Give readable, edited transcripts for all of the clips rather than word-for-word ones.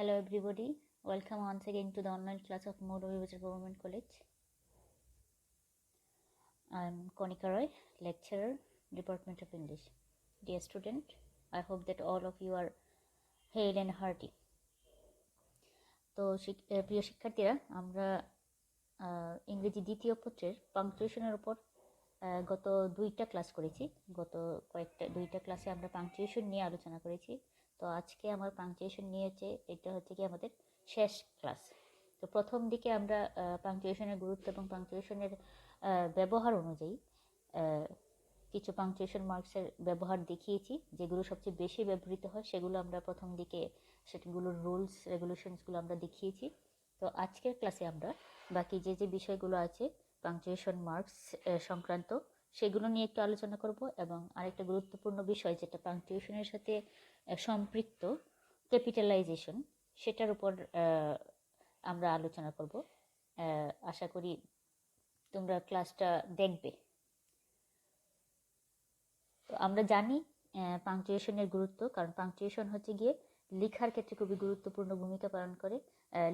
Hello everybody, welcome once again to the online class of Moodle Government College. I am Konika Roy, lecturer, Department of English. Dear student, I hope that all of you are hale and hearty. তো প্রিয় শিক্ষার্থীরা, আমরা ইংরেজি দ্বিতীয় পত্রের পাংচুয়েশনের উপর গত দুইটা ক্লাস করেছি। দুইটা ক্লাসে আমরা পাংচুয়েশন নিয়ে আলোচনা করেছি। তো আজকে আমার পাংচুয়েশন নিয়ে এটা হচ্ছে কি আমাদের শেষ ক্লাস। তো প্রথম দিকে আমরা পাংচুয়েশনের গুরুত্ব এবং পাংচুয়েশনের ব্যবহার অনুযায়ী কিছু পাংচুয়েশন মার্কসের ব্যবহার দেখিয়েছি, যেগুলো সবচেয়ে বেশি ব্যবহৃত হয় সেগুলো আমরা প্রথম দিকে সেগুলোর রুলস রেগুলেশনসগুলো আমরা দেখিয়েছি। তো আজকের ক্লাসে আমরা বাকি যে বিষয়গুলো আছে পাংচুয়েশন মার্কস সংক্রান্ত সেগুলো নিয়ে একটু আলোচনা করব, এবং আরেকটা গুরুত্বপূর্ণ বিষয় যেটা পাংচুয়েশনের সাথে সম্পৃক্ত ক্যাপিটালাইজেশন, সেটার উপর আমরা আলোচনা করব। আশা করি তোমরা ক্লাসটা দেখবে। তো আমরা জানি পাংচুয়েশনের গুরুত্ব, কারণ পাংচুয়েশন হচ্ছে গিয়ে লেখার ক্ষেত্রে খুবই গুরুত্বপূর্ণ ভূমিকা পালন করে।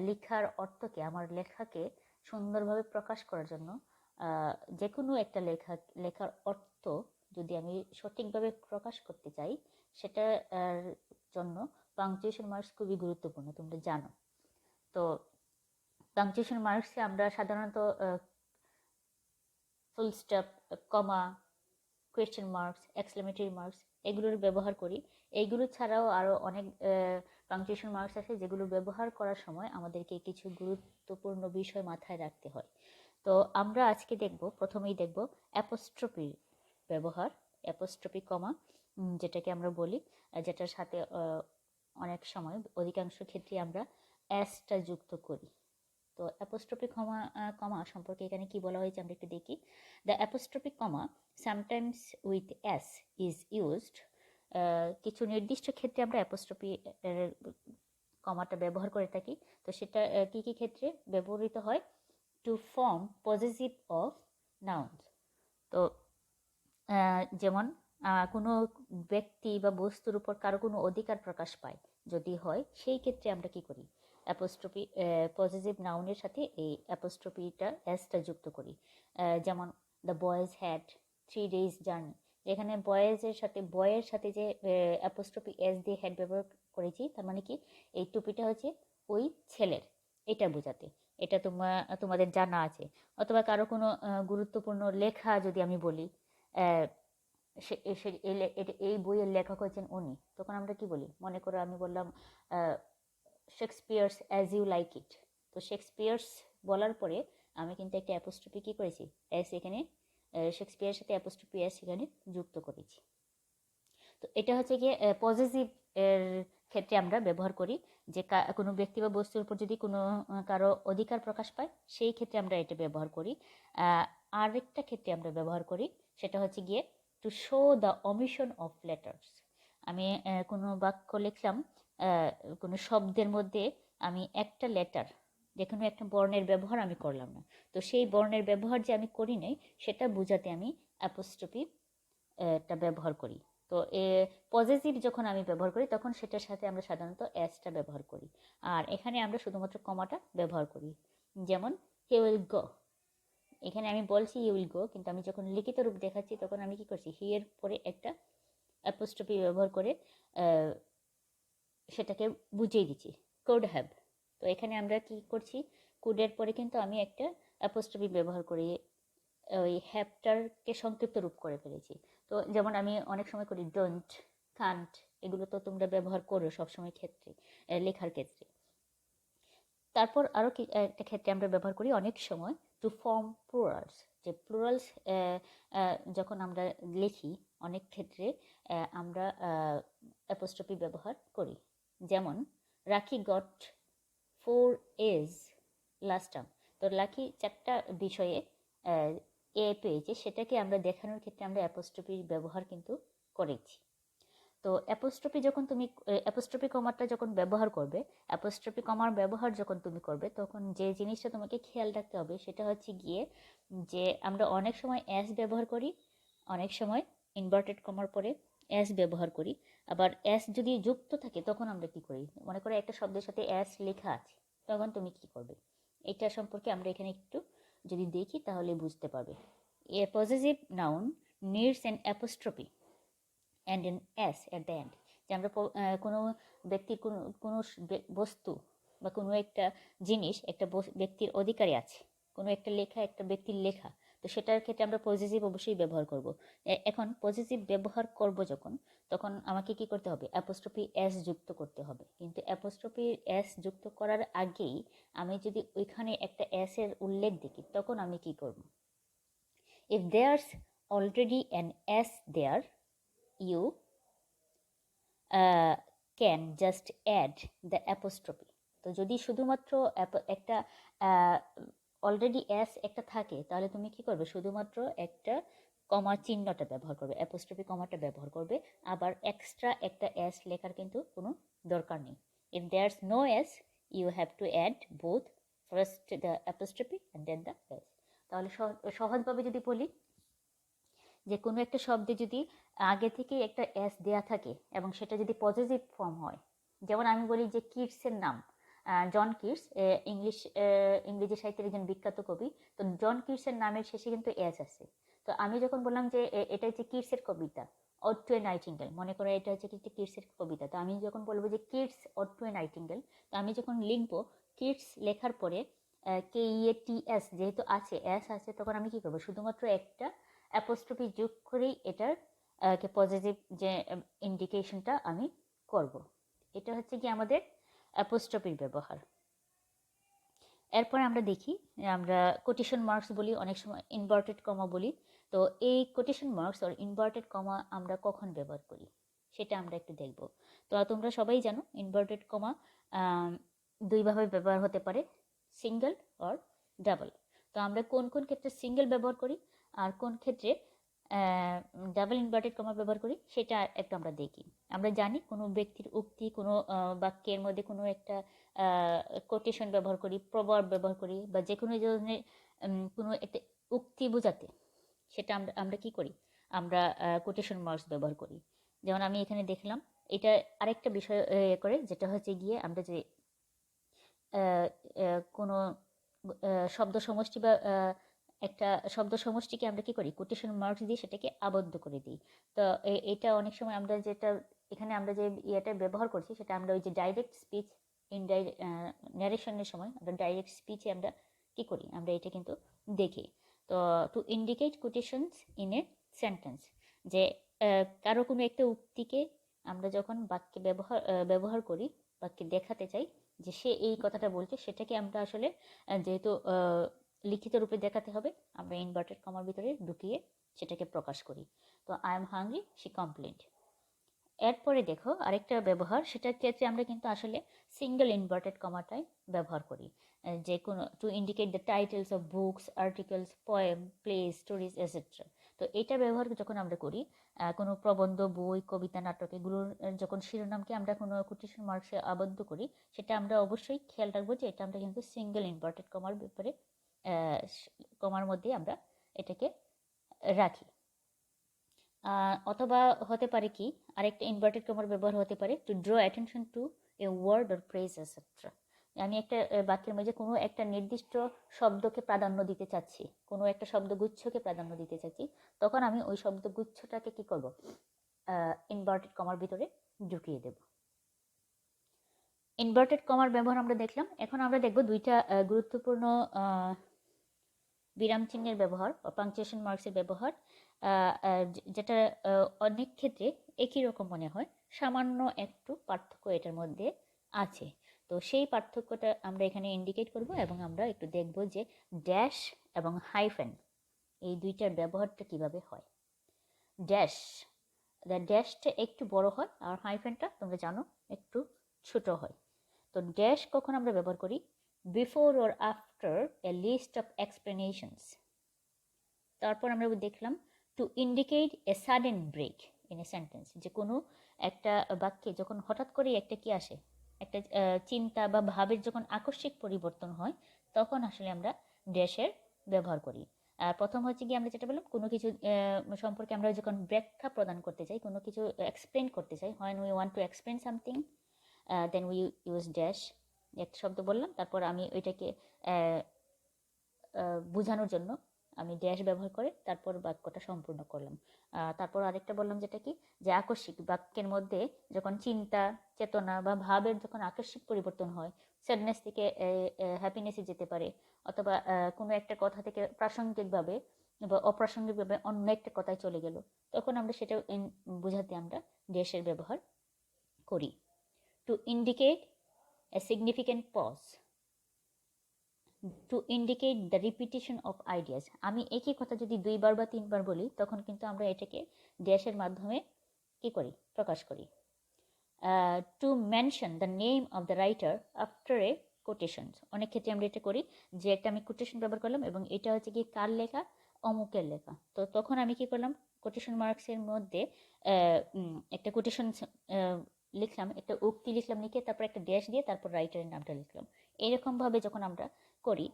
লেখার অর্থকে, আমার লেখাকে সুন্দরভাবে প্রকাশ করার জন্য যে কোনো একটা লেখার অর্থ যদি আমি সঠিকভাবে প্রকাশ করতে চাই, সেটার জন্য পাংচুয়েশন মার্কস খুবই গুরুত্বপূর্ণ, তোমরা জানো। তো পাংচুয়েশন মার্কসে আমরা সাধারণত ফুল স্টপ, কমা, কোয়েশ্চেন মার্কস, এক্সক্লেমেটরি মার্কস এগুলোর ব্যবহার করি। এইগুলো ছাড়াও আরও অনেক পাংচুয়েশন মার্কস আছে যেগুলো ব্যবহার করার সময় আমাদেরকে কিছু গুরুত্বপূর্ণ বিষয় মাথায় রাখতে হয়। তো আমরা আজকে প্রথমেই দেখব অ্যাপোস্ট্রফির ব্যবহার, অ্যাপোস্ট্রফি কমা যেটাকে আমরা বলি, যেটার সাথে অনেক সময় অধিকাংশ ক্ষেত্রে আমরা এসটা যুক্ত করি। তো অ্যাপোস্ট্রফি কমা সম্পর্কে এখানে কি বলা হয়েছে আমরা একটু দেখি। The apostrophe comma sometimes with S is used. কিছু নির্দিষ্ট ক্ষেত্রে আমরা অ্যাপোস্ট্রফি কমাটা ব্যবহার করে থাকি। তো সেটা কি কি ক্ষেত্রে ব্যবহৃত হয়? To form possessive of nouns. তো যেমন কোনো ব্যক্তি বা বস্তুর উপর কারো কোনো অধিকার প্রকাশ পায় যদি হয়, সেই ক্ষেত্রে আমরা কি করি? অ্যাপোস্ট্রফি পজেসিভ নাউনের সাথে এই অ্যাপোস্ট্রফিটা এসটা যুক্ত করি। যেমন the boys had 3 days journey, যেখানে বয়ের সাথে যে অ্যাপোস্ট্রফি এস দিয়ে হ্যাড ব্যবহার করেছি, তার মানে কি এই টুপিটা হচ্ছে ওই ছেলের, এটা বোঝাতে। এটা তোমাদের জানা আছে। অথবা কারো কোনো গুরুত্বপূর্ণ লেখা যদি আমি বলি, এই বইয়ের লেখক হচ্ছেন উনি, তখন আমরা কি বলি? মনে করো আমি বললাম Shakespeare's as you like it. তো শেক্সপিয়ার্স বলার পরে আমি কিন্তু একটা অ্যাপোস্ট্রফি কি করেছি? এস, এখানে শেক্সপিয়ারের সাথে অ্যাপোস্ট্রফি এস এখানে যুক্ত করেছি। তো এটা হচ্ছে গিয়ে পজেসিভ এর ক্ষেত্রে আমরা ব্যবহার করি, যে কোনো ব্যক্তি বা বস্তুর উপর যদি কোনো কারো অধিকার প্রকাশ পায়, সেই ক্ষেত্রে আমরা এটা ব্যবহার করি। আরেকটা ক্ষেত্রে আমরা ব্যবহার করি, সেটা হচ্ছে গিয়ে to show the omission of letters. আমি কোনো বাক্য লিখলাম, কোনো শব্দের মধ্যে আমি একটা লেটার, যে কোনো একটা বর্ণের ব্যবহার আমি করলাম না, তো সেই বর্ণের ব্যবহার যে আমি করি নাই সেটা বোঝাতে আমি অ্যাপোস্ট্রফি টা ব্যবহার করি। তো পজেসিভ যখন আমি ব্যবহার করি তখন সেটার সাথে আমরা সাধারণত এসটা ব্যবহার করি, আর এখানে আমরা শুধুমাত্র কমাটা ব্যবহার করি। যেমন হি উইল গো, এখানে আমি বলছি ইউ উইল গো, কিন্তু আমি যখন লিখিত রূপ দেখাচ্ছি তখন আমি কি করছি? হি এর পরে একটা অ্যাপোস্ট্রফি ব্যবহার করে সেটাকে বুঝিয়ে দিচ্ছি, কুড হ্যাভ। তো এখানে আমরা কি করছি? কুডের পরে কিন্তু আমি একটা অ্যাপোস্ট্রফি ব্যবহার করি, ওই হ্যাভটারকে সংক্ষিপ্ত রূপ করে ফেলেছি। তো যেমন আমি অনেক সময় করি ডোন্ট, কান্ট, এগুলো তো তোমরা ব্যবহার করো সবসময় ক্ষেত্রে, লেখার ক্ষেত্রে। তারপর আরও একটা ক্ষেত্রে আমরা ব্যবহার করি অনেক সময় টু ফর্ম প্লুরালস, যে প্লুরালস যখন আমরা লিখি অনেক ক্ষেত্রে আমরা অ্যাপোস্ট্রফি ব্যবহার করি। যেমন রাখি গট 4 A's লাস্ট টার্ম। তো লাকি 4টা বিষয়ে এ পেয়েছে, সেটাকে আমরা দেখানোর ক্ষেত্রে আমরা অ্যাপোস্ট্রফির ব্যবহার কিন্তু করেছি। তো অ্যাপোস্ট্রফি কমাটা যখন ব্যবহার করবে, অ্যাপোস্ট্রফি কমার ব্যবহার যখন তুমি করবে, তখন যে জিনিসটা তোমাকে খেয়াল রাখতে হবে সেটা হচ্ছে গিয়ে যে আমরা অনেক সময় এস ব্যবহার করি, অনেক সময় ইনভার্টেড কমার পরে এস ব্যবহার করি, আবার এস যদি যুক্ত থাকে তখন আমরা কি করি, মনে করো একটা শব্দের সাথে এস লেখা আছে, তখন তুমি কি করবে, এটা সম্পর্কে আমরা এখানে একটু যদি দেখি তাহলে বুঝতে পারবে। A possessive noun needs an apostrophe and an S at the end, যে আমরা কোনো ব্যক্তির কোনো বস্তু বা কোনো একটা জিনিস একটা ব্যক্তির অধিকারে আছে, কোনো একটা লেখা একটা ব্যক্তির লেখা, তো সেটার ক্ষেত্রে আমরা পজিটিভ অবশ্যই ব্যবহার করব। এখন পজিটিভ ব্যবহার করব যখন, তখন আমাকে কি করতে হবে, অ্যাপোস্ট্রফি এস যুক্ত করতে হবে। কিন্তু অ্যাপোস্ট্রফি এস যুক্ত করার আগেই আমি যদি ওইখানে একটা এস এর উল্লেখ দেখি, তখন আমি কি করব, if there's already an S there you can just add the apostrophe। তো যদি শুধুমাত্র একটা অলরেডি এস একটা থাকে, তাহলে তুমি কি করবে, শুধুমাত্র একটা কমা চিহ্নটা ব্যবহার করবে, অ্যাপোস্ট্রফি কমাটা ব্যবহার করবে। আবার এক্সট্রা একটা এস লেখার কিন্তু কোনো দরকার নেই। If there's no S, you have to add both, first the apostrophe and then the S. তাহলে সহজভাবে যদি বলি, যে কোনো একটা শব্দে যদি আগে থেকে একটা এস দেয়া থাকে এবং সেটা যদি পজিটিভ ফর্ম হয়, যেমন আমি বলি যে কিটসের নাম জন কিটস, ইংরেজি সাহিত্যের একজন বিখ্যাত কবি। তো জন কিটসের নামের শেষে কিন্তু এস আছে। তো আমি যখন বললাম যে এটা হচ্ছে কিটসের কবিতা অড টু এ নাইটিঙ্গেল, মনে করো এটা হচ্ছে কিটসের কবিতা, তো আমি যখন বলবো যে Keats ode to a nightingale, তো আমি যখন লিখবো কিটস লেখার পরে KEATS যেহেতু আছে, এস আছে, তখন আমি কি করবো, শুধুমাত্র একটা অ্যাপোস্ট্রফি যোগ করেই এটার পজিটিভ যে ইন্ডিকেশনটা আমি করব। এটা হচ্ছে কি আমাদের অ্যাপোস্ট্রফির ব্যবহার। এরপর আমরা দেখি, আমরা কোটেশন মার্কস বলি, অনেক সময় ইনভার্টেড কমা বলি। তো এই কোটেশন মার্কস আর ইনভার্টেড কমা আমরা কখন ব্যবহার করি সেটা আমরা একটু দেখব। তো তোমরা সবাই জানো ইনভার্টেড কমা দুইভাবে ব্যবহার হতে পারে, সিঙ্গেল অর ডাবল। তো আমরা কোন কোন ক্ষেত্রে সিঙ্গেল ব্যবহার করি আর কোন ক্ষেত্রে ডাবল ইনভার্টেড কমা ব্যবহার করি সেটা একটু আমরা দেখি। আমরা জানি কোনো ব্যক্তির উক্তি, কোনো বাক্যের মধ্যে কোনো একটা কোটেশন ব্যবহার করি, প্রভাব ব্যবহার করি, বা যে কোনো ধরনের কোনো একটা উক্তি বোঝাতে সেটা আমরা আমরা কি করি, আমরা কোটেশন মার্কস ব্যবহার করি। যেমন আমি এখানে দেখলাম, এটা আরেকটা বিষয় করে, যেটা হচ্ছে গিয়ে আমরা যে কোনো শব্দ সমষ্টি বা একটা শব্দ সমষ্টিকে আমরা কি করি, কোটেশন মার্কস দিয়ে সেটাকে আবদ্ধ করে দিই। তো এটা অনেক সময় আমরা যেটা এখানে আমরা যে ইয়েটা ব্যবহার করছি, সেটা আমরা ওই যে ডাইরেক্ট স্পিচ ন্যারেশনের সময় আমরা ডাইরেক্ট স্পিচে আমরা কি করি, আমরা এটা কিন্তু দেখি। তো to indicate quotations in a sentence, যে কারো কোনো একটা উক্তিকে আমরা যখন বাক্যে ব্যবহার করি, বাক্যে দেখাতে চাই যে সে এই কথাটা বলছে, সেটাকে আমরা আসলে যেহেতু লিখিত রূপে দেখাতে হবে, আমরা ইনভার্টেড কমার ভিতরে ঢুকিয়ে সেটাকে প্রকাশ করি। তো I am hungry, she complained. এরপরে দেখো আরেকটা ব্যবহার, সেটার ক্ষেত্রে আমরা কিন্তু আসলে সিঙ্গেল ইনভার্টেড কমাটাই ব্যবহার করি, যে কোনো two indicate the titles of books, articles, poem, place, stories etcetera. তো এটা ব্যবহার যখন আমরা করি, কোনো প্রবন্ধ, বই, কবিতা, নাটক, এগুলোর যখন শিরোনামকে আমরা কোনো কোটেশন মার্কসে আবদ্ধ করি, সেটা আমরা অবশ্যই খেয়াল রাখবো যে এটা আমরা কিন্তু সিঙ্গেল ইনভার্টেড কমার ব্যাপারে কমার মধ্যে আমরা এটাকে রাখি। অথবা হতে পারে কি, আরেকটা ইনভার্টেড কমার ব্যবহার হতে পারে to draw attention to a word or phrase etcetera. আমি একটা বাক্যের মধ্যে কোনো একটা নির্দিষ্ট শব্দকে প্রাধান্য দিতে চাচ্ছি, কোনো একটা শব্দগুচ্ছকে প্রাধান্য দিতে চাচ্ছি, তখন আমি ওই শব্দগুচ্ছটাকে কি করব, ইনভার্টেড কমার ভিতরে ঢুকিয়ে দেব। ইনভার্টেড কমার ব্যবহার আমরা দেখলাম। এখন আমরা দেখব দুইটা গুরুত্বপূর্ণ বিরাম চিহ্নের ব্যবহার বা পাংচুয়েশন মার্কসের ব্যবহার, যেটা অনেক ক্ষেত্রে একই রকম মনে হয়, সামান্য একটু পার্থক্য এটার মধ্যে আছে। তো সেই পার্থক্যটা আমরা এখানে ইন্ডিকেট করব এবং আমরা একটু দেখব যে ড্যাশ এবং হাইফেন এই দুইটার ব্যবহারটা কিভাবে হয়। ড্যাশটা একটু বড় হয় আর হাইফেনটা তোমরা জানো একটু ছোট হয়। তো ড্যাশ কখন আমরা ব্যবহার করি, before or after a list of explanations. তারপর আমরা দেখলাম to indicate a sudden break in a sentence, যে কোনো একটা বাক্যে যখন হঠাৎ করে একটা কি আসে, একটা চিন্তা বা ভাবের যখন আকস্মিক পরিবর্তন হয়, তখন আসলে আমরা ড্যাশের ব্যবহার করি। আর প্রথম হচ্ছে কি আমরা যেটা বললাম, কোনো কিছু সম্পর্কে আমরা যখন ব্যাখ্যা প্রদান করতে চাই, কোনো কিছু এক্সপ্লেন করতে চাই, when we want to explain something, then we use dash। একটা শব্দ বললাম, তারপর আমি ওইটাকে বোঝানোর জন্য আমি ড্যাশ ব্যবহার করে তারপর বাক্যটা সম্পূর্ণ করলাম। তারপর আরেকটা বললাম যেটা কি, যে আকস্মিক বাক্যের মধ্যে যখন চিন্তা, চেতনা বা ভাবের যখন আকস্মিক পরিবর্তন হয়, স্যাডনেস থেকে হ্যাপিনেসে যেতে পারে, অথবা কোনো একটা কথা থেকে প্রাসঙ্গিকভাবে বা অপ্রাসঙ্গিকভাবে অন্য একটা কথায় চলে গেল, তখন আমরা সেটা বোঝাতে আমরা ড্যাশের ব্যবহার করি। To indicate a significant pause, to indicate the repetition of ideas. আমি একই কথা যদি 2বার বা 3বার বলি, তখন কিন্তু আমরা এটাকে ড্যাশের মাধ্যমে কি করি, প্রকাশ করি। Two mention the name of the writer after a quotation, অনেক ক্ষেত্রে আমরা এটা করি যে একটা আমি কোটেশন ব্যবহার করলাম এবং এটা হচ্ছে কি কার লেখা, অমুকের লেখা, তো তখন আমি কি করলাম, কোটেশন মার্কসের মধ্যে একটা কোটেশন লিখলাম, একটা উক্তি লিখলাম, লিখে তারপর একটা ড্যাশ দিয়ে তারপর রাইটারের নামটা লিখলাম। এরকমভাবে যখন আমরা করি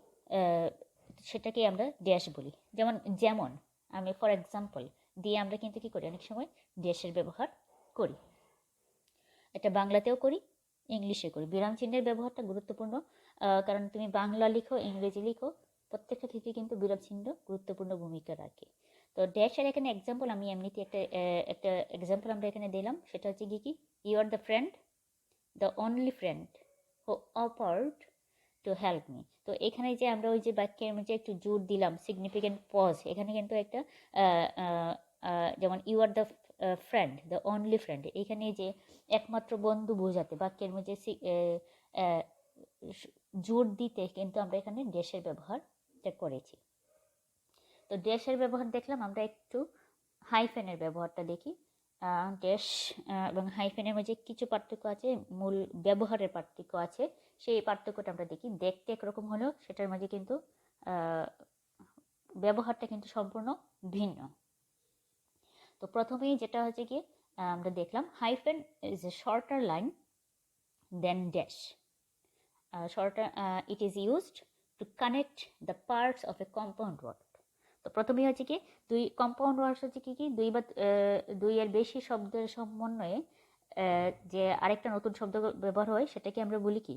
সেটাকে আমরা ড্যাশ বলি। যেমন যেমন আমি ফর এক্সাম্পল দিয়ে আমরা কিন্তু কি করি, অনেক সময় ড্যাশের ব্যবহার করি। এটা বাংলাতেও করি, ইংলিশে করি। বিরাম চিহ্নের ব্যবহারটা গুরুত্বপূর্ণ, কারণ তুমি বাংলা লিখো, ইংরেজি লিখো, প্রত্যেকটা ক্ষেত্রে কিন্তু বিরাম চিহ্ন গুরুত্বপূর্ণ ভূমিকা রাখে। তো ড্যাশের এখানে এক্সাম্পল আমি এমনিতে একটা এক্সাম্পল আমরা এখানে দিলাম, সেটা হচ্ছে কি, you are the friend, the only friend who offered to help me. তো এখানে যে আমরা ওই যে বাক্যের মধ্যে একটু জোর দিলাম সিগনিফিক্যান্ট পজ, এখানে কিন্তু একটা যেমন you are the friend, the only friend, এখানে যে একমাত্র বন্ধু বোঝাতে বাক্যের মধ্যে জোর দিতে কিন্তু আমরা এখানে ড্যাশের ব্যবহারটা করেছি। তো ড্যাশের ব্যবহার দেখলাম, আমরা একটু হাইফেনের ব্যবহারটা দেখি। ড্যাশ এবং হাইফেনের মধ্যে কিছু পার্থক্য আছে, মূল ব্যবহারের পার্থক্য আছে, সেই পার্থক্যটা আমরা দেখি। দেখতে একরকম হলেও সেটার মধ্যে কিন্তু ব্যবহারটা কিন্তু সম্পূর্ণ ভিন্ন। তো প্রথমেই যেটা হচ্ছে কি আমরা দেখলাম, hyphen is a shorter line than dash. Shorter, it is used to connect the parts of a compound word. তো প্রথমেই হচ্ছে কি, কম্পাউন্ড ওয়ার্ডস হচ্ছে কি, দুই বা দুইয়ের বেশি শব্দের সমন্বয়ে যে আরেকটা নতুন শব্দ ব্যবহার হয়, সেটাকে আমরা বলি কি,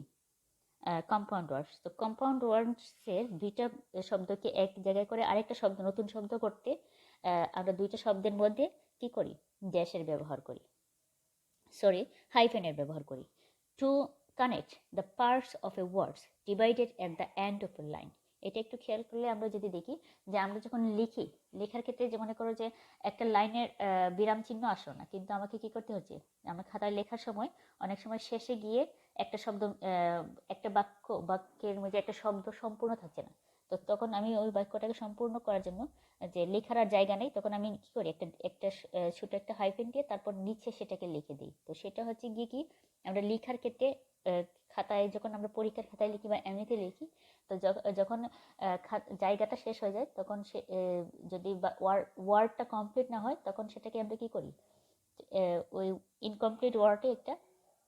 কম্পাউন্ড ওয়ার্ডস। তো কম্পাউন্ড ওয়ার্ডসের দুইটা শব্দকে এক জায়গায় করে আরেকটা শব্দ, নতুন শব্দ করতে আমরা দুইটা শব্দের মধ্যে কি করি, ড্যাশের ব্যবহার করি, হাইফেনের ব্যবহার করি। Two connect the parts of A words divided at the end of A line. এটা একটু খেয়াল করলে আমরা যদি দেখি যে আমরা যখন লিখি, লেখার ক্ষেত্রে যে মনে করো যে একটা লাইনের বিরাম চিহ্ন আসলো না, কিন্তু আমাকে কি করতে হচ্ছে, আমরা খাতায় লেখার সময় অনেক সময় শেষে গিয়ে একটা শব্দ, একটা বাক্যের মধ্যে একটা শব্দ সম্পূর্ণ থাকছে না, তো তখন আমি ওই বাক্যটাকে সম্পূর্ণ করার জন্য যে লেখার আর জায়গা নেই, তখন আমি কি করি, একটা ছোট একটা হাইফেন দিয়ে তারপর নিচে সেটাকে লিখে দিই। তো সেটা হচ্ছে গিয়ে কি, আমরা লেখার ক্ষেত্রে খাতায় যখন আমরা পরীক্ষার খাতায় লিখি বা এমনিতে লিখি, তো যখন জায়গাটা শেষ হয়ে যায়, তখন সে যদি ওয়ার্ডটা কমপ্লিট না হয়, তখন সেটাকে আমরা কি করি, ওই ইনকমপ্লিট ওয়ার্ডে একটা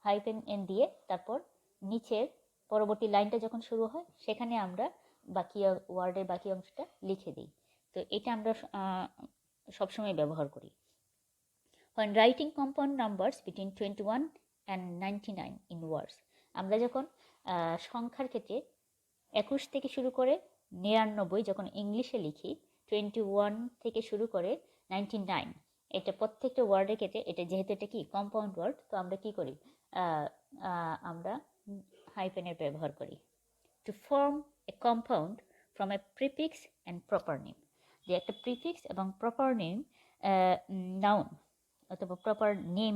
হাইফেন এন দিয়ে তারপর নিচের পরবর্তী লাইনটা যখন শুরু হয়, সেখানে আমরা বাকি ওয়ার্ডের বাকি অংশটা লিখে দিই। তো এটা আমরা সবসময় ব্যবহার করি। When writing compound numbers between 21 and 99 in words, আমরা যখন সংখ্যার ক্ষেত্রে 21 থেকে শুরু করে 99 যখন ইংলিশে লিখি, 21 থেকে শুরু করে 99, এটা প্রত্যেকটা ওয়ার্ডের ক্ষেত্রে, এটা যেহেতু এটা কি কম্পাউন্ড ওয়ার্ড, তো আমরা কি করি, আমরা হাইফেনের ব্যবহার করি। To form a compound from a prefix and proper name, যে একটা প্রিফিক্স এবং প্রপার নেম, নাউন অথবা প্রপার নেম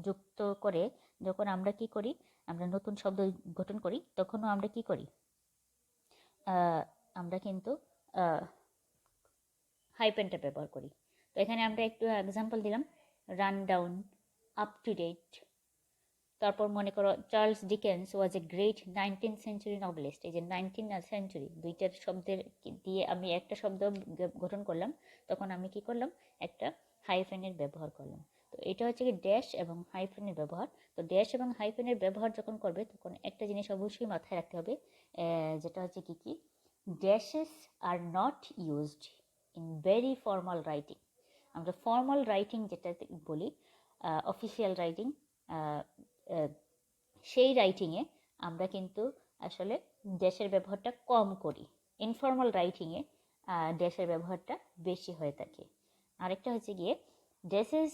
যুক্ত করে যখন আমরা কি করি, আমরা নতুন শব্দ গঠন করি, তখনও আমরা কি করি, আমরা কিন্তু হাইফেনটা ব্যবহার করি। তো এখানে আমরা একটু এক্সাম্পল দিলাম, run down, up to date. তারপর মনে করো Charles Dickens was a great 19th century novelist. এই যে 19th century দুইটার শব্দের দিয়ে আমি একটা শব্দ গঠন করলাম, তখন আমি কি করলাম, একটা হাইফেনের ব্যবহার করলাম। তো এটা হচ্ছে কি ড্যাশ এবং হাইফেনের ব্যবহার। তো ড্যাশ এবং হাইফেনের ব্যবহার যখন করবে, তখন একটা জিনিস অবশ্যই মাথায় রাখতে হবে, যেটা হচ্ছে কি dashes are not used in very formal writing. আমরা ফর্মাল রাইটিং যেটা বলি, অফিসিয়াল রাইটিং, সেই রাইটিংয়ে আমরা কিন্তু আসলে ড্যাশের ব্যবহারটা কম করি। ইনফর্মাল রাইটিংয়ে ড্যাশের ব্যবহারটা বেশি হয়ে থাকে। আরেকটা হচ্ছে গিয়ে dashes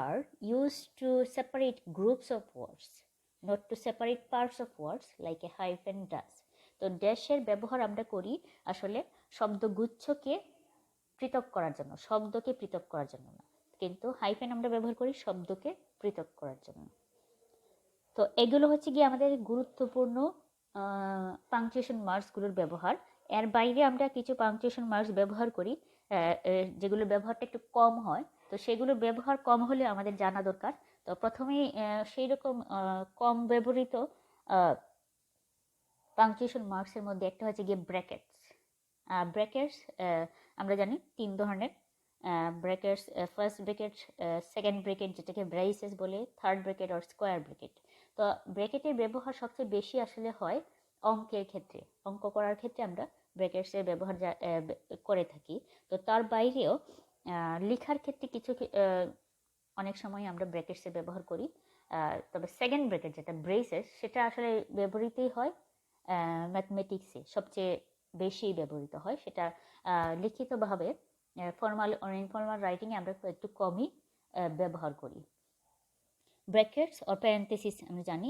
are use to separate groups of words, not to separate parts of words like a hyphen does. তো ড্যাশের ব্যবহার আমরা করি আসলে শব্দগুচ্ছকে পৃথক করার জন্য, শব্দকে পৃথক করার জন্য না, কিন্তু হাইফেন আমরা ব্যবহার করি শব্দকে পৃথক করার জন্য। তো এগুলো হচ্ছে গিয়ে আমাদের গুরুত্বপূর্ণ পাংচুয়েশন মার্কসগুলোর ব্যবহার। এর বাইরে আমরা কিছু পাংচুয়েশন মার্কস ব্যবহার করি যেগুলোর ব্যবহারটা একটু কম হয়, তো সেগুলোর ব্যবহার কম হলে আমাদের জানা দরকার। তো প্রথমেই সেই রকম কম ব্যবহৃত পাংচুয়েশন মার্কসের মধ্যে একটা হচ্ছে গিয়ে ব্র্যাকেটস। ব্র্যাকেটস আমরা জানি 3 ধরনের brackets: first bracket, second bracket যেটাকে ব্রেসেস বলে, থার্ড ব্র্যাকেট আর স্কোয়ার ব্র্যাকেট। তো ব্র্যাকেটের ব্যবহার সবচেয়ে বেশি আসলে হয় অঙ্কের ক্ষেত্রে, অঙ্ক করার ক্ষেত্রে আমরা ব্র্যাকেটসের ব্যবহার করে থাকি। তো তার বাইরেও লেখার ক্ষেত্রে কিছু অনেক সময় আমরা ব্র্যাকেটসের ব্যবহার করি। তবে সেকেন্ড ব্র্যাকেট যেটা ব্রেসেস, সেটা আসলে ব্যবহৃতই হয় ম্যাথমেটিক্সে, সবচেয়ে বেশি ব্যবহৃত হয়। সেটা লিখিতভাবে ফর্মাল আর ইনফর্মাল রাইটিংয়ে আমরা একটু কমই ব্যবহার করি। ব্র্যাকেটস আর প্যারেন্থেসিস আমরা জানি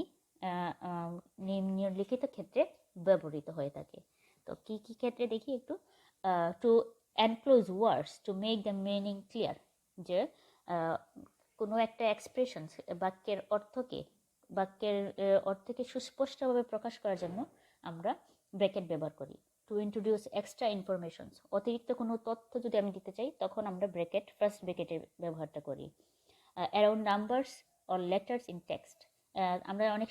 নিম্নলিখিত ক্ষেত্রে ব্যবহৃত হয়ে থাকে। তো কি কি ক্ষেত্রে দেখি একটু। To enclose words to make the meaning clear, যে কোনো একটা এক্সপ্রেশন বাক্যের অর্থকে সুস্পষ্টভাবে প্রকাশ করার জন্য আমরা ব্র্যাকেট ব্যবহার করি। টু ইন্ট্রোডিউস এক্সট্রা ইনফরমেশনস, অতিরিক্ত কোনো তথ্য যদি আমি দিতে চাই তখন আমরা ফার্স্ট ব্র্যাকেটের ব্যবহারটা করি। Around numbers or letters in text, আমরা অনেক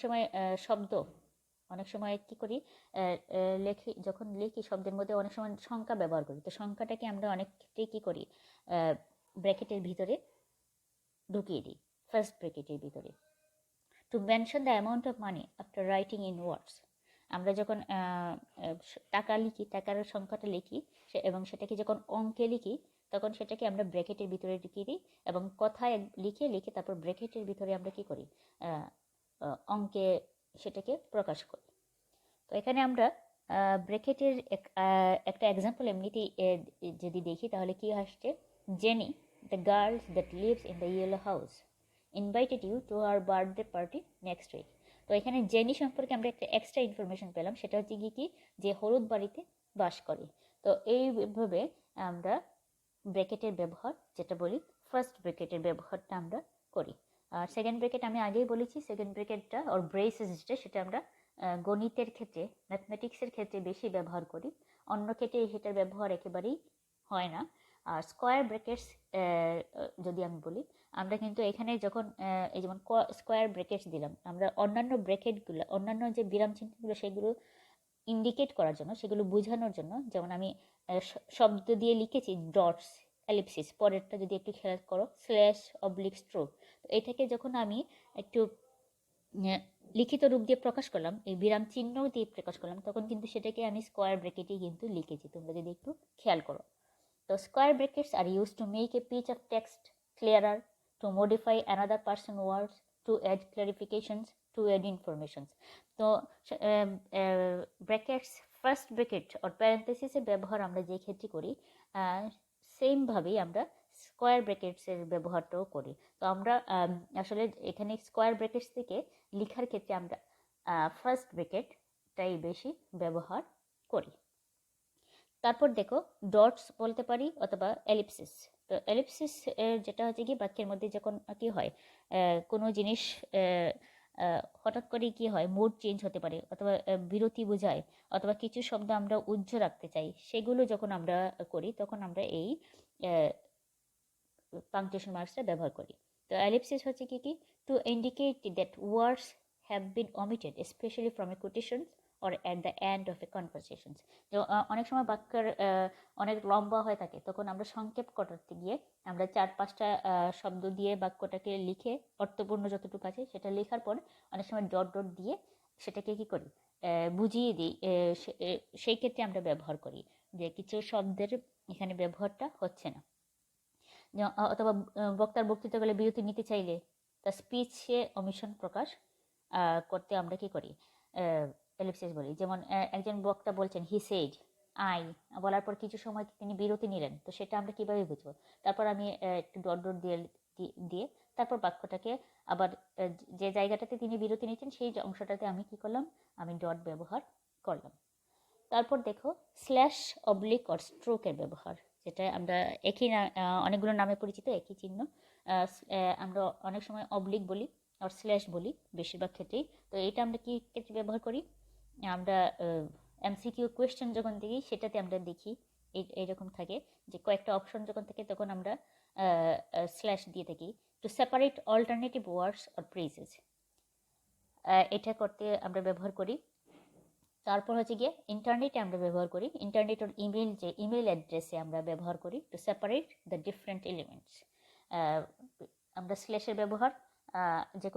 সময় কি করি, যখন লিখি শব্দের মধ্যে অনেক সময় সংখ্যা ব্যবহার করি। তো সংখ্যাটাকে আমরা অনেক ক্ষেত্রেই কী করি, ব্র্যাকেটের ভিতরে ঢুকিয়ে দিই, ফার্স্ট ব্র্যাকেটের ভিতরে। Two mention the amount of money after writing in words, আমরা যখন টাকা লিখি, টাকার সংখ্যাটা লিখি এবং সেটাকে যখন অঙ্কে লিখি তখন সেটাকে আমরা ব্র্যাকেটের ভিতরে ঢুকিয়ে দিই এবং কথায় লিখে তারপর ব্র্যাকেটের ভিতরে আমরা কি করি, অঙ্কে সেটাকে প্রকাশ করি। তো এখানে আমরা ব্র্যাকেটের একটা এক্সাম্পল এমনিতেই যদি দেখি তাহলে কি আসছে, Jenny the girls that lives in the yellow house invited you to our birthday party next week. তো এখানে জেনি সম্পর্কে আমরা একটা এক্সট্রা ইনফরমেশন পেলাম, সেটা হচ্ছে কি যে হলুদ বাড়িতে বাস করে। তো এইভাবে আমরা ব্র্যাকেটের ব্যবহার যেটা বলি, ফার্স্ট ব্র্যাকেটের ব্যবহারটা আমরা করি। আর সেকেন্ড ব্র্যাকেট আমি আগেই বলেছি, সেকেন্ড ব্র্যাকেটটা ওর ব্রেসেস যেটা, সেটা আমরা গণিতের ক্ষেত্রে, ম্যাথমেটিক্সের ক্ষেত্রে বেশি ব্যবহার করি, অন্য ক্ষেত্রে সেটার ব্যবহার একেবারেই হয় না। আর স্কোয়ার ব্র্যাকেটস যদি আমি বলি, আমরা কিন্তু এখানে যখন এই যেমন স্কোয়ার ব্র্যাকেটস দিলাম, আমরা অন্যান্য যে বিরাম চিহ্নগুলো সেগুলো ইন্ডিকেট করার জন্য, সেগুলো বোঝানোর জন্য, যেমন আমি শব্দ দিয়ে লিখেছি ডটস, এলিপসিস, পরেরটা যদি একটু খেয়াল করো স্ল্যাশ, অবলিক, স্ট্রোক। তো এটাকে যখন আমি একটু লিখিত রূপ দিয়ে প্রকাশ করলাম, এই বিরাম চিহ্ন দিয়ে প্রকাশ করলাম, তখন কিন্তু সেটাকে আমি স্কোয়ার ব্র্যাকেটেই কিন্তু লিখেছি, তোমরা যদি একটু খেয়াল করো। তো square brackets are use to make a piece of text clearer, to modify another person words, to add clarifications, to add informations. তো ব্র্যাকেটস, ফার্স্ট ব্র্যাকেট আর প্যারেন্থেসিসের ব্যবহার আমরা যে ক্ষেত্রে করি, সেমভাবেই আমরা স্কোয়ার ব্র্যাকেটসের ব্যবহারটাও করি। তো আমরা আসলে এখানে স্কোয়ার ব্র্যাকেটস থেকে লেখার ক্ষেত্রে আমরা ফার্স্ট ব্র্যাকেটটাই বেশি ব্যবহার করি। তারপর দেখো ডটস বলতে পারি অথবা এলিপসিস। তো এলিপসিস যেটা হচ্ছে কি, বাক্যের মধ্যে যখন কি হয়, কোনো জিনিস হঠাৎ করে কি হয়, মুড চেঞ্জ হতে পারে অথবা বিরতি বোঝায় অথবা কিছু শব্দ আমরা উজ্জ্ব রাখতে চাই, সেগুলো যখন আমরা করি তখন আমরা এই পাংচুয়েশন মার্কসটা ব্যবহার করি। তো এলিপসিস হচ্ছে কি, to indicate that words have been omitted especially from a quotation or at the end of a conversation। তো অনেক সময় বাক্যের অনেক লম্বা হয়ে থাকে, তখন আমরা সংক্ষেপ করতে গিয়ে আমরা 4-5টা শব্দ দিয়ে বাক্যটাকে লিখে, অর্থপূর্ণ যতটুকু আছে সেটা লেখার পর অনেক সময় ডট ডট দিয়ে সেটাকে কি করি, বুঝিয়ে দিই। সেই ক্ষেত্রে আমরা ব্যবহার করি যে কিছু শব্দের এখানে ব্যবহারটা হচ্ছে না। অথবা বক্তার বক্তৃতাকালে বিরতি নিতে চাইলে তার স্পিচে অমিশন প্রকাশ করতে আমরা কি করি, এলিপসিস বলি। যেমন একজন বক্তা বলছেন হি সেড, আই বলার পর কিছু সময় তিনি বিরতি নিলেন, তো সেটা আমরা কিভাবে বুঝবো? তারপর আমি একটু ডট ডট দিয়ে তারপর বাক্যটাকে আবার যে জায়গাটাতে তিনি বিরতি নিচ্ছেন সেই অংশটাতে আমি কি করলাম, আমি ডট ব্যবহার করলাম। তারপর দেখো স্ল্যাশ, অবলিক আর স্ট্রোকের ব্যবহার, যেটা আমরা একই অনেকগুলো নামে পরিচিত, একই চিহ্ন। আমরা অনেক সময় অবলিক বলি আর স্ল্যাশ বলি বেশিরভাগ ক্ষেত্রেই। তো এটা আমরা কি ক্ষেত্রে ব্যবহার করি? আমরা এমসিকিউ কোয়েশ্চেন যখন দেখি সেটাতে আমরা দেখি এইরকম থাকে যে কয়েকটা অপশন যখন থাকে তখন আমরা স্ল্যাশ দিয়ে থাকি to separate alternative words or phrases. এটা করতে আমরা ব্যবহার করি। তারপর হচ্ছে গিয়ে ইন্টারনেটে আমরা ব্যবহার করি, ইন্টারনেট ওর ইমেল, যে ইমেল অ্যাড্রেসে আমরা ব্যবহার করি to separate the different elements. আমরা স্ল্যাশের ব্যবহার যে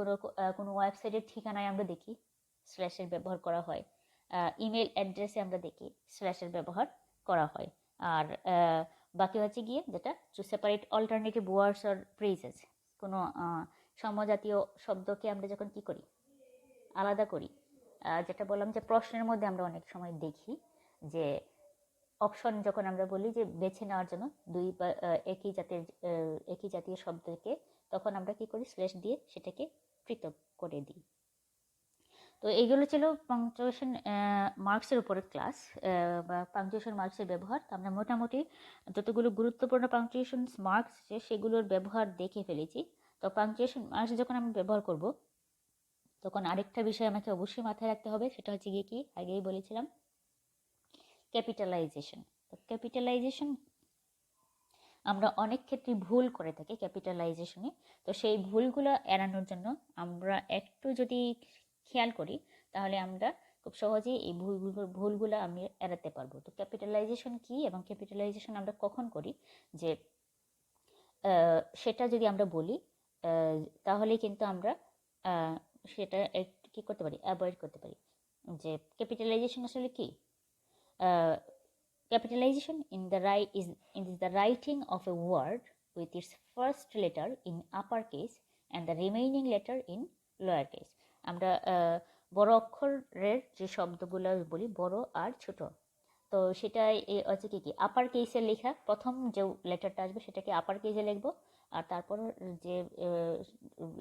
কোনো ওয়েবসাইটের ঠিকানায় আমরা দেখি স্ল্যাশের ব্যবহার করা হয়, ইমেল অ্যাড্রেসে আমরা দেখি স্ল্যাশের ব্যবহার করা হয়। আর বাকি হচ্ছে গিয়ে যেটা to separate alternative words or phrases, কোনো সমজাতীয় শব্দকে আমরা যখন কি করি, আলাদা করি। যেটা বললাম যে প্রশ্নের মধ্যে আমরা অনেক সময় দেখি যে অপশন যখন আমরা বলি যে বেছে নেওয়ার জন্য দুই বা একই জাতীয় শব্দকে, তখন আমরা কি করি, স্ল্যাশ দিয়ে সেটাকে পৃথক করে দিই। তো এইগুলো ছিল পাংচুয়েশন মার্কসের উপরে ক্লাস বা পাংচুয়েশন মার্কসের ব্যবহার। তো আমরা মোটামুটি যতগুলো গুরুত্বপূর্ণ পাংচুয়েশন মার্কস সেগুলোর ব্যবহার দেখে ফেলেছি। তো পাংচুয়েশন মার্কস যখন আমি ব্যবহার করব তখন আরেকটা বিষয় আমাকে অবশ্যই মাথায় রাখতে হবে, সেটা হচ্ছে গিয়ে কি আগেই বলেছিলাম, ক্যাপিটালাইজেশন। তো ক্যাপিটালাইজেশন আমরা অনেক ক্ষেত্রে ভুল করে থাকি ক্যাপিটালাইজেশনে। তো সেই ভুলগুলো এড়ানোর জন্য আমরা একটু যদি খেয়াল করি তাহলে আমরা খুব সহজেই এই ভুলগুলো আমি এড়াতে পারবো। তো ক্যাপিটালাইজেশন কি এবং ক্যাপিটালাইজেশন আমরা কখন করি, যে সেটা যদি আমরা বলি তাহলে কিন্তু আমরা সেটা কি করতে পারি, অ্যাভয়েড করতে পারি। যে ক্যাপিটালাইজেশন আসলে কি? Capitalization is the writing of a word with its first letter in uppercase and the remaining letter in lowercase. আমরা বড় অক্ষরের যে শব্দগুলো বলি, বড় আর ছোট, তো সেটা হচ্ছে কি আপার কেসে লেখা, প্রথম যে লেটারটা আসবে সেটাকে আপার কেসে লিখবো, আর তারপর যে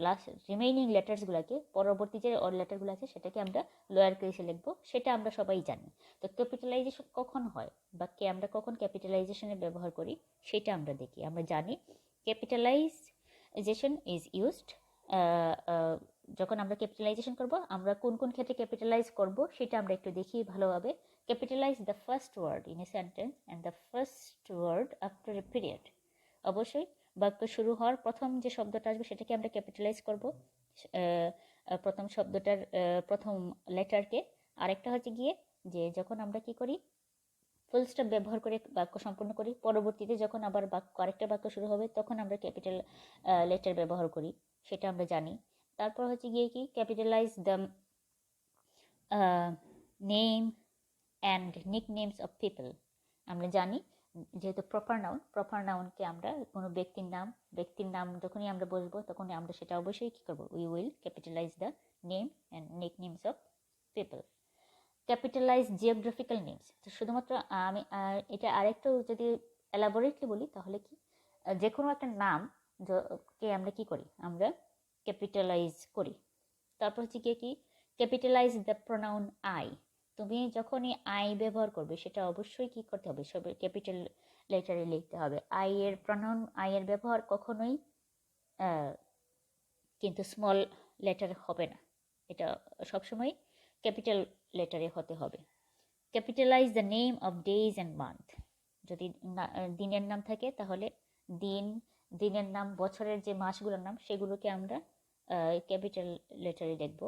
লাস্ট রিমেইনিং লেটার্সগুলোকে, পরবর্তী যে লেটারগুলো আছে সেটাকে আমরা লোয়ার কেসে লিখবো, সেটা আমরা সবাই জানি। তো ক্যাপিটালাইজেশন কখন হয় বা আমরা কখন ক্যাপিটালাইজেশনের ব্যবহার করি সেটা আমরা দেখি। আমরা জানি ক্যাপিটালাইজেশন ইজ ইউজড, যখন আমরা ক্যাপিটালাইজেশন করব আমরা কোন কোন ক্ষেত্রে ক্যাপিটালাইজ করব সেটা আমরা একটু দেখি ভালোভাবে। Capitalise the first word in a sentence and the first word after a period. অবশ্যই বাক্য শুরু হওয়ার প্রথম যে শব্দটা আসবে সেটাকে আমরা ক্যাপিটালাইজ করব, প্রথম শব্দটার প্রথম লেটারকে। আরেকটা হচ্ছে গিয়ে যে যখন আমরা কি করি, ফুল স্টপ ব্যবহার করে বাক্য সম্পূর্ণ করি, পরবর্তীতে যখন আবার আরেকটা বাক্য শুরু হবে তখন আমরা ক্যাপিটাল লেটার ব্যবহার করি, সেটা আমরা জানি। তারপর হচ্ছে গিয়ে কি capitalise the name and nicknames of people. আমরা জানি যেহেতু প্রপার নাউনকে আমরা কোনো ব্যক্তির নাম যখনই আমরা বলবো তখনই আমরা সেটা অবশ্যই কী করবো, we will capitalise the name and nicknames of people. Capitalise geographical names. তো শুধুমাত্র আমি এটা আরেকটু যদি এলাবোরেটলি বলি তাহলে কি, যে কোনো একটা নাম কে আমরা কি করি, আমরা ক্যাপিটালাইজ করি। তারপর হচ্ছে কি ক্যাপিটালাইজ দ্য প্রোনাউন আই। তুমি যখনই আই ব্যবহার করবে সেটা অবশ্যই কি করতে হবে, সব ক্যাপিটাল লেটারে লিখতে হবে। আই এর প্রোনাউন, আই এর ব্যবহার কখনোই কিন্তু স্মল লেটার হবে না, এটা সবসময় ক্যাপিটাল লেটারে হতে হবে। Capitalise the name of days and month. যদি দিনের নাম থাকে তাহলে দিনের নাম, বছরের যে মাসগুলোর নাম সেগুলোকে আমরা ক্যাপিটাল লেটারে লিখব।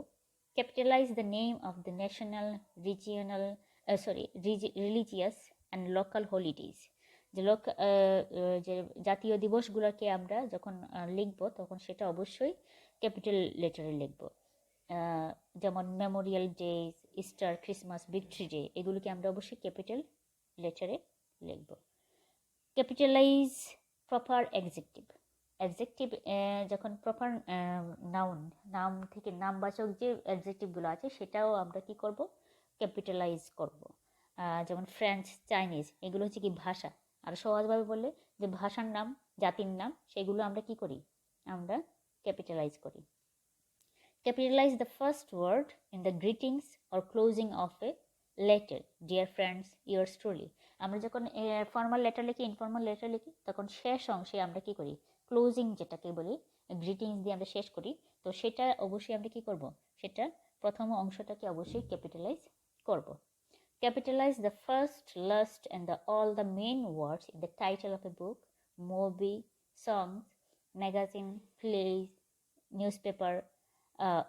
Capitalise the name of the national, regional, religious and local holidays. যে জাতীয় দিবসগুলোকে আমরা যখন লিখব তখন সেটা অবশ্যই ক্যাপিটাল লেটারে লিখব। যেমন Memorial days, Easter, Christmas, victory day, এগুলোকে আমরা অবশ্যই ক্যাপিটাল লেটারে লিখব। Capitalise proper adjective. অ্যাডজেক্টিভ যখন প্রপার নাম থেকে নামবাচক যে অ্যাডজেক্টিভগুলো আছে সেটাও আমরা কি করব, ক্যাপিটালাইজ করব। যেমন ফ্রেঞ্চ, চাইনিজ, এগুলো হচ্ছে কি ভাষা। আর সহজভাবে বললে যে ভাষার নাম, জাতির নাম, সেগুলো আমরা কি করি, আমরা ক্যাপিটালাইজ করি। Capitalize the first word in the greetings or closing of a letter. Dear friends, yours truly. আমরা যখন ফর্মাল লেটার লিখি, ইনফর্মাল লেটার লিখি, তখন শেষ অংশে আমরা কি করি, ক্লোজিং যেটাকে বলি, গ্রিটিংস দিয়ে আমরা শেষ করি। তো সেটা অবশ্যই আমরা কি করব, সেটা প্রথম অংশটাকে অবশ্যই ক্যাপিটালাইজ করব। Capitalize the first, last and all the main words in the title of a book, movie, songs, magazine, plays, newspaper,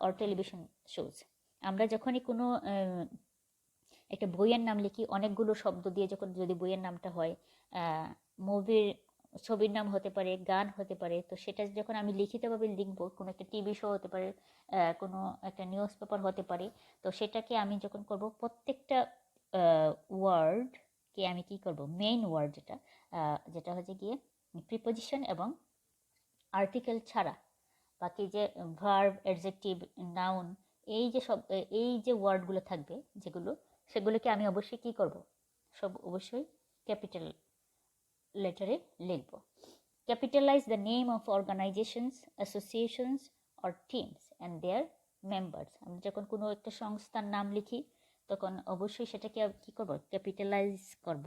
or television shows. আমরা যখনই কোনো একটা বইয়ের নাম লিখি, অনেকগুলো শব্দ দিয়ে যখন যদি বইয়ের নামটা হয়, মুভির ছবির নাম হতে পারে, গান হতে পারে, তো সেটা যখন আমি লিখিতভাবে লিখবো, কোনো একটা টিভি শো হতে পারে, কোনো একটা নিউজ পেপার হতে পারে, তো সেটাকে আমি যখন করব, প্রত্যেকটা ওয়ার্ডকে আমি কি করব, মেইন ওয়ার্ড যেটা হচ্ছে গিয়ে প্রিপোজিশন এবং আর্টিকেল ছাড়া বাকি যে ভার্ব, অ্যাডজেক্টিভ, নাউন, এই যে ওয়ার্ডগুলো থাকবে যেগুলো, সেগুলোকে আমি অবশ্যই কি করব, সব অবশ্যই ক্যাপিটাল লেটারে লিখব। Capitalise the name of organisations, associations or teams and their members. আমি যখন কোনো একটা সংস্থার নাম লিখি, তখন অবশ্যই সেটাকে কি করব, ক্যাপিটালাইজ করব।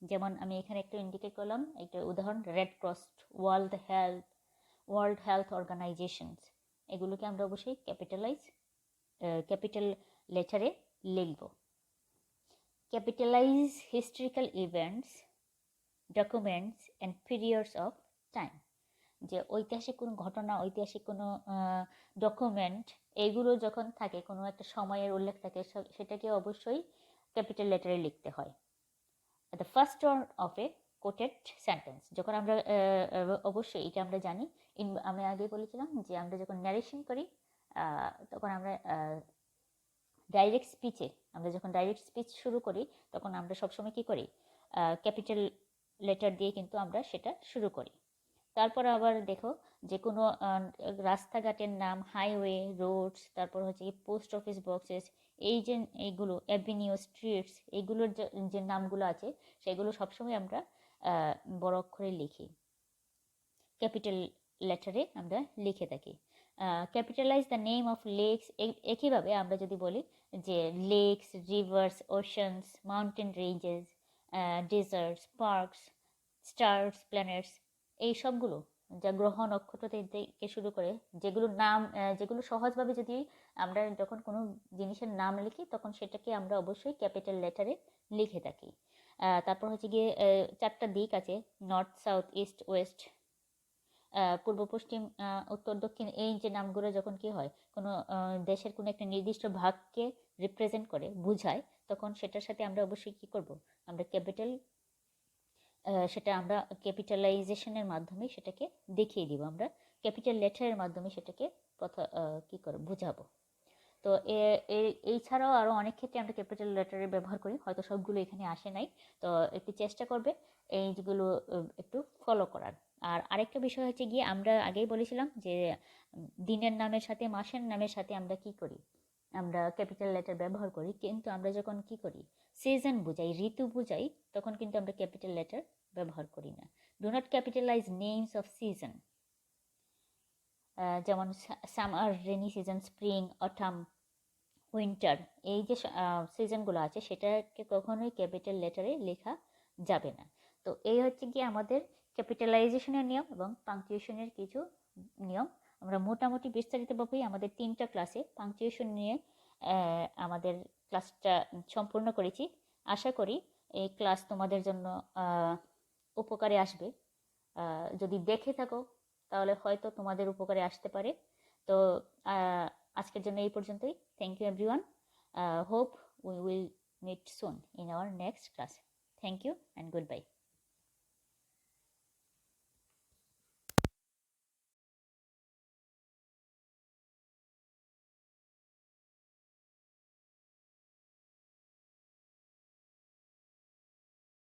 যেমন আমি এখানে একটা ইন্ডিকেট করলাম, একটা উদাহরণ, red cross, world health organizations, এগুলোকে আমরা অবশ্যই ক্যাপিটাল লেটারে লিখব। Capitalize historical events, documents and periods of time. যে ঐতিহাসিক কোনো ঘটনা, ঐতিহাসিক কোনো ডকুমেন্ট, এইগুলো যখন থাকে, কোনো একটা সময়ের উল্লেখ থাকে, সেটাকে অবশ্যই ক্যাপিটাল লেটারে লিখতে হয়। The first word of a quoted sentence, যখন আমরা অবশ্যই এটা আমরা জানি, আমি আগে বলেছিলাম যে আমরা যখন ন্যারেশন করি, তখন আমরা যখন ডাইরেক্ট স্পিচ শুরু করি, তখন আমরা সবসময় কি করি, ক্যাপিটাল লেটার দিয়ে কিন্তু আমরা সেটা শুরু করি। তারপর আবার দেখো, যে কোনো রাস্তাঘাটের নাম, হাইওয়ে, রোডস, তারপর হচ্ছে পোস্ট অফিস বক্সেস, এইগুলো অ্যাভিনিউ, স্ট্রিটস, এইগুলোর যে নামগুলো আছে, সেগুলো সবসময় আমরা বড় অক্ষরে লিখি, ক্যাপিটাল লেটারে আমরা লিখে থাকি। Capitalize the name of lakes. একইভাবে আমরা যদি বলি যে lakes, rivers, oceans, mountain ranges, deserts, parks, stars, planets, এই সবগুলো যা গ্রহ নক্ষত্র থেকে শুরু করে যেগুলো সহজভাবে যদি আমরা যখন কোনো জিনিসের নাম লিখি, তখন সেটাকে আমরা অবশ্যই ক্যাপিটাল লেটারে লিখে থাকি। তারপর হচ্ছে গিয়ে 4টা দিক আছে, নর্থ, সাউথ, ইস্ট, ওয়েস্ট, পূর্ব, পশ্চিম, উত্তর, দক্ষিণ। এই যে নামগুলো যখন কি হয়, কোনো দেশের কোনো একটা নির্দিষ্ট ভাগকে রিপ্রেজেন্ট করে, বোঝায়, তখন সেটার সাথে আমরা অবশ্যই কি করব, আমরা সেটা আমরা ক্যাপিটালাইজেশনের মাধ্যমে সেটাকে দেখিয়ে দিব, আমরা ক্যাপিটাল লেটারের মাধ্যমে সেটাকে কি করে বোঝাবো। তো এই ছাড়াও আরও অনেক ক্ষেত্রে আমরা ক্যাপিটাল লেটারের ব্যবহার করি, হয়তো সবগুলো এখানে আসে নাই, তো একটু চেষ্টা করবে এইগুলো একটু ফলো করার। আর আরেকটা বিষয় হচ্ছে গিয়ে, আমরা আগেই বলেছিলাম যে দিনের নামের সাথে, মাসের নামের সাথে আমরা কি করি, আমরা ক্যাপিটাল লেটার ব্যবহার করি, কিন্তু আমরা যখন কি করি, সিজন বুঝাই, ঋতু বুঝাই, তখন কিন্তু আমরা ক্যাপিটাল লেটার ব্যবহার করি না। Do not capitalise names of season, যেমন summer, rainy season, spring, autumn, winter, এই যে সিজনগুলো আছে, সেটাকে কখনোই ক্যাপিটাল লেটারে লেখা যাবে না। তো এই হচ্ছে কি আমাদের ক্যাপিটালাইজেশনের নিয়ম এবং পাংচুয়েশনের কিছু নিয়ম। আমরা মোটামুটি বিস্তারিতভাবেই আমাদের 3টা ক্লাসে পাংচুয়েশন নিয়ে আমাদের ক্লাসটা সম্পূর্ণ করেছি। আশা করি এই ক্লাস তোমাদের জন্য উপকারে আসবে। যদি দেখে থাকো, তাহলে হয়তো তোমাদের উপকারে আসতে পারে। তো আজকের জন্য এই পর্যন্তই। Thank you everyone. Hope we will meet soon in our next class. Thank you and goodbye.